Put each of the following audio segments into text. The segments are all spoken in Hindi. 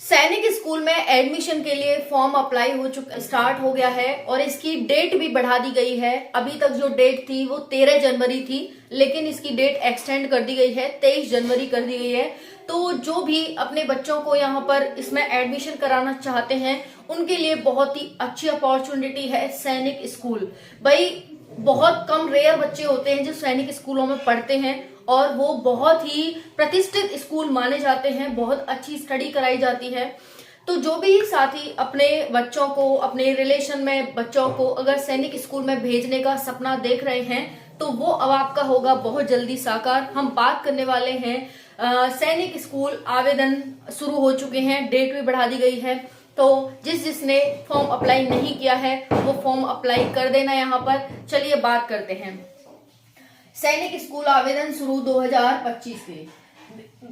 सैनिक स्कूल में एडमिशन के लिए फॉर्म अप्लाई स्टार्ट हो गया है और इसकी डेट भी बढ़ा दी गई है। अभी तक जो डेट थी वो 13 जनवरी थी, लेकिन इसकी डेट एक्सटेंड कर दी गई है, 23 जनवरी कर दी गई है। तो जो भी अपने बच्चों को यहाँ पर इसमें एडमिशन कराना चाहते हैं उनके लिए बहुत ही अच्छी अपॉर्चुनिटी है सैनिक स्कूल। भाई बहुत कम रेयर बच्चे होते हैं जो सैनिक स्कूलों में पढ़ते हैं और वो बहुत ही प्रतिष्ठित स्कूल माने जाते हैं, बहुत अच्छी स्टडी कराई जाती है। तो जो भी साथी अपने बच्चों को, अपने रिलेशन में बच्चों को अगर सैनिक स्कूल में भेजने का सपना देख रहे हैं तो वो अब आपका होगा बहुत जल्दी साकार। हम बात करने वाले हैं सैनिक स्कूल आवेदन शुरू हो चुके हैं, डेट भी बढ़ा दी गई है। तो जिसने फॉर्म अप्लाई नहीं किया है वो फॉर्म अप्लाई कर देना। यहाँ पर चलिए बात करते हैं सैनिक स्कूल आवेदन शुरू 2025 के।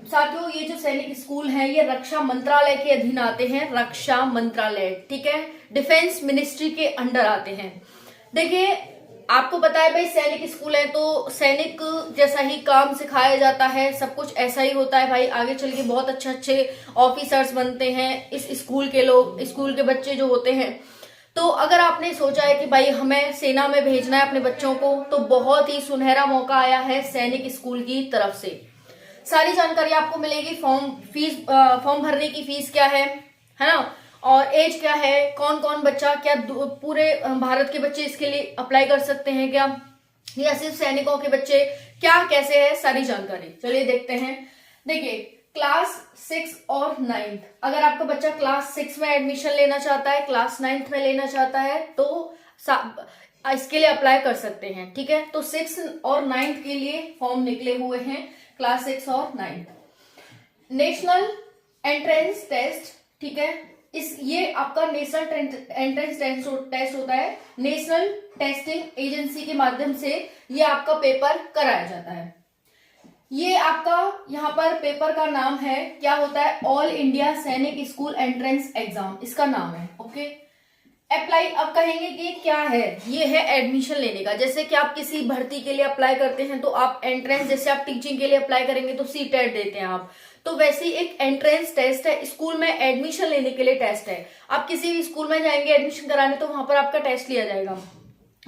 साथियों, ये जो सैनिक स्कूल है ये रक्षा मंत्रालय के अधीन आते हैं। रक्षा मंत्रालय, ठीक है, डिफेंस मिनिस्ट्री के अंडर आते हैं। देखिए, आपको पता है भाई सैनिक स्कूल है तो सैनिक जैसा ही काम सिखाया जाता है, सब कुछ ऐसा ही होता है भाई। आगे चल के बहुत अच्छे अच्छे ऑफिसर्स बनते हैं इस स्कूल के लोग, स्कूल के बच्चे जो होते हैं। तो अगर आपने सोचा है कि भाई हमें सेना में भेजना है अपने बच्चों को, तो बहुत ही सुनहरा मौका आया है सैनिक स्कूल की तरफ से। सारी जानकारी आपको मिलेगी। फॉर्म भरने की फीस क्या है ना, और एज क्या है, कौन कौन बच्चा, क्या पूरे भारत के बच्चे इसके लिए अप्लाई कर सकते हैं क्या, या सिर्फ सैनिकों के बच्चे, क्या कैसे है, सारी जानकारी चलिए देखते हैं। देखिए, क्लास 6 और 9, अगर आपका बच्चा क्लास 6 में एडमिशन लेना चाहता है, क्लास 9 में लेना चाहता है तो इसके लिए अप्लाई कर सकते हैं, ठीक है। तो 6 और 9 के लिए फॉर्म निकले हुए हैं, क्लास 6 और 9। नेशनल एंट्रेंस टेस्ट, ठीक है, ये आपका नेशनल एंट्रेंस टेस्ट होता है। नेशनल टेस्टिंग एजेंसी के माध्यम से ये आपका पेपर कराया जाता है। ये आपका यहाँ पर पेपर का नाम है, क्या होता है, ऑल इंडिया सैनिक स्कूल एंट्रेंस एग्जाम, इसका नाम है, ओके। अप्लाई, अब कहेंगे कि क्या है, ये है एडमिशन लेने का। जैसे कि आप किसी भर्ती के लिए अप्लाई करते हैं तो आप एंट्रेंस, जैसे आप टीचिंग के लिए अप्लाई करेंगे तो सीटेट देते हैं आप, तो वैसे ही एक एंट्रेंस टेस्ट है, स्कूल में एडमिशन लेने के लिए टेस्ट है। आप किसी भी स्कूल में जाएंगे एडमिशन कराने तो वहां पर आपका टेस्ट लिया जाएगा,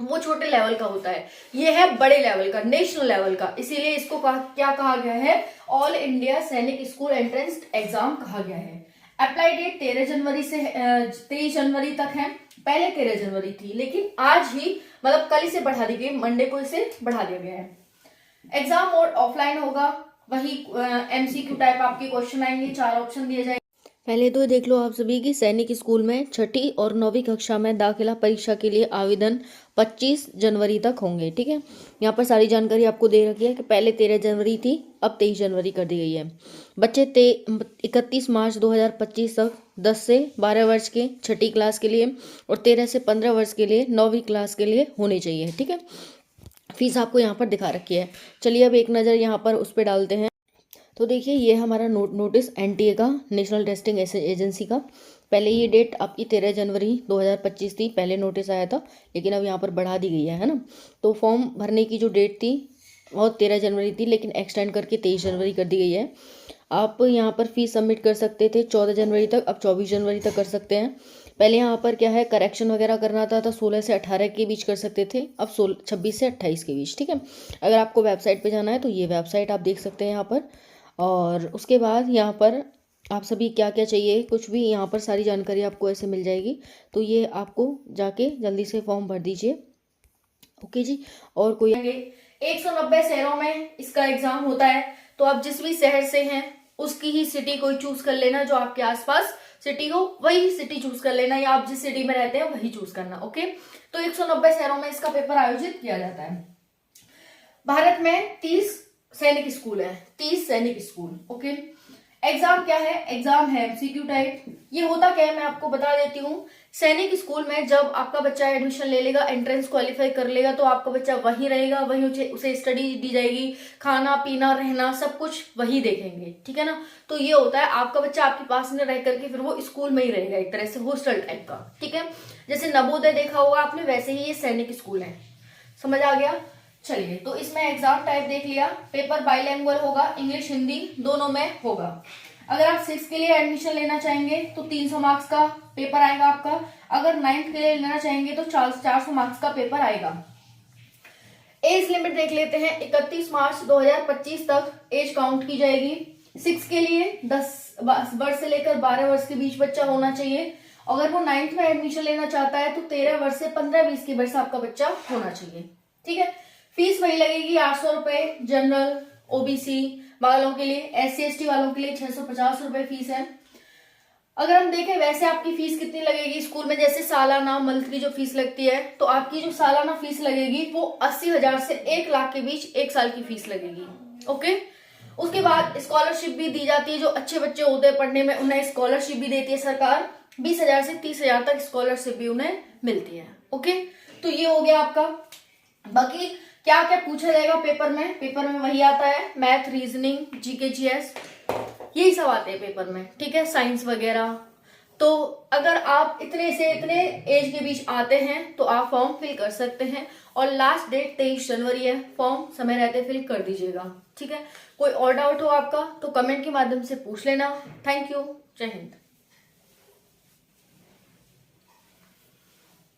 वो छोटे लेवल का होता है, ये है बड़े लेवल का, नेशनल लेवल का। इसीलिए इसको क्या कहा गया है, ऑल इंडिया सैनिक स्कूल एंट्रेंस एग्जाम कहा गया है। अप्लाई डेट 13 जनवरी से 23 जनवरी तक है। पहले 13 जनवरी थी, लेकिन आज ही मतलब कल इसे बढ़ा दी गई, मंडे को इसे बढ़ा दिया गया है। एग्जाम मोड ऑफलाइन होगा, वही एमसीक्यू टाइप आपके क्वेश्चन आएंगे, 4 ऑप्शन दिए जाएंगे। पहले तो देख लो आप सभी की सैनिक स्कूल में 6ठी और 9वीं कक्षा में दाखिला परीक्षा के लिए आवेदन 25 जनवरी तक होंगे, ठीक है। यहाँ पर सारी जानकारी आपको दे रखी है कि पहले 13 जनवरी थी, अब 23 जनवरी कर दी गई है। बच्चे 31 मार्च 2025 तक 10 से 12 वर्ष के 6ठी क्लास के लिए और 13 से 15 वर्ष के लिए 9वीं क्लास के लिए होने चाहिए, ठीक है। फीस आपको यहाँ पर दिखा रखी है। चलिए अब एक नज़र यहाँ पर उस पर डालते हैं। तो देखिए, ये हमारा नोटिस एनटीए का, नेशनल टेस्टिंग एजेंसी का। पहले ये डेट आपकी 13 जनवरी 2025 थी, पहले नोटिस आया था, लेकिन अब यहाँ पर बढ़ा दी गई है ना। तो फॉर्म भरने की जो डेट थी वो 13 जनवरी थी, लेकिन एक्सटेंड करके 23 जनवरी कर दी गई है। आप यहाँ पर फीस सबमिट कर सकते थे 14 जनवरी तक, अब 24 जनवरी तक कर सकते हैं। पहले यहाँ पर क्या है, करेक्शन वगैरह करना था तो 16 से 18 के बीच कर सकते थे, अब 26 से 28 के बीच, ठीक है। अगर आपको वेबसाइट पे जाना है तो ये वेबसाइट आप देख सकते हैं यहाँ पर। और उसके बाद यहाँ पर आप सभी क्या क्या चाहिए, कुछ भी यहाँ पर सारी जानकारी आपको ऐसे मिल जाएगी। तो ये आपको जाके जल्दी से फॉर्म भर दीजिए, ओके जी। और कोई 190 शहरों में इसका एग्जाम होता है, तो आप जिस भी शहर से हैं उसकी ही सिटी कोई चूज कर लेना, जो आपके आसपास सिटी हो वही सिटी चूज कर लेना, या आप जिस सिटी में रहते हैं वही चूज करना, ओके। तो 190 शहरों में इसका पेपर आयोजित किया जाता है। भारत में 30 सैनिक स्कूल है, 30 सैनिक स्कूल, ओके। एग्जाम क्या है, एग्जाम है एमसीक्यू टाइप। ये होता क्या है मैं आपको बता देती हूँ। सैनिक स्कूल में जब आपका बच्चा एडमिशन ले लेगा, एंट्रेंस क्वालिफाई कर लेगा, तो आपका बच्चा वहीं रहेगा, वहीं उसे स्टडी दी जाएगी, खाना पीना रहना सब कुछ वही देखेंगे, ठीक है ना। तो ये होता है, आपका बच्चा आपके पास में रह करके फिर वो स्कूल में ही रहेगा, एक तरह से हॉस्टल टाइप का, ठीक है। जैसे नवोदय देखा होगा आपने, वैसे ही ये सैनिक स्कूल है, समझ आ गया। चलिए, तो इसमें एग्जाम टाइप देख लिया। पेपर बाइलैंग्वेज होगा, इंग्लिश हिंदी दोनों में होगा। अगर आप 6 के लिए एडमिशन लेना चाहेंगे तो 300 मार्क्स का पेपर आएगा आपका। अगर 9th के लिए लेना चाहेंगे तो 400 मार्क्स का पेपर आएगा। एज लिमिट देख लेते हैं, 31 मार्च 2025 तक एज काउंट की जाएगी। 6 के लिए 10 वर्ष से लेकर 12 वर्ष के बीच बच्चा होना चाहिए। अगर वो 9th में एडमिशन लेना चाहता है तो 13 वर्ष से 15-20 के वर्ष आपका बच्चा होना चाहिए। ठीक है, फीस वही लगेगी 800 रुपए जनरल ओबीसी वालों के लिए, SC/ST वालों के लिए 650 रुपए फीस है। अगर हम देखें वैसे आपकी फीस कितनी लगेगी स्कूल में, जैसे सालाना मंथली जो फीस लगती है, तो आपकी जो सालाना फीस लगेगी वो 80,000 से 1 लाख के बीच 1 साल की फीस लगेगी। ओके, उसके बाद स्कॉलरशिप भी दी जाती है। जो अच्छे बच्चे होते हैं पढ़ने में उन्हें स्कॉलरशिप भी देती है सरकार, 20,000 से 30,000 तक स्कॉलरशिप भी उन्हें मिलती है। ओके, तो ये हो गया आपका। बाकी क्या क्या पूछा जाएगा पेपर में, पेपर में वही आता है, मैथ, रीजनिंग, GK GS, यही सब आते हैं पेपर में। ठीक है, साइंस वगैरह। तो अगर आप इतने से इतने एज के बीच आते हैं तो आप फॉर्म फिल कर सकते हैं, और लास्ट डेट 23 जनवरी है। फॉर्म समय रहते फिल कर दीजिएगा। ठीक है, कोई और डाउट हो आपका तो कमेंट के माध्यम से पूछ लेना। थैंक यू, जय हिंद।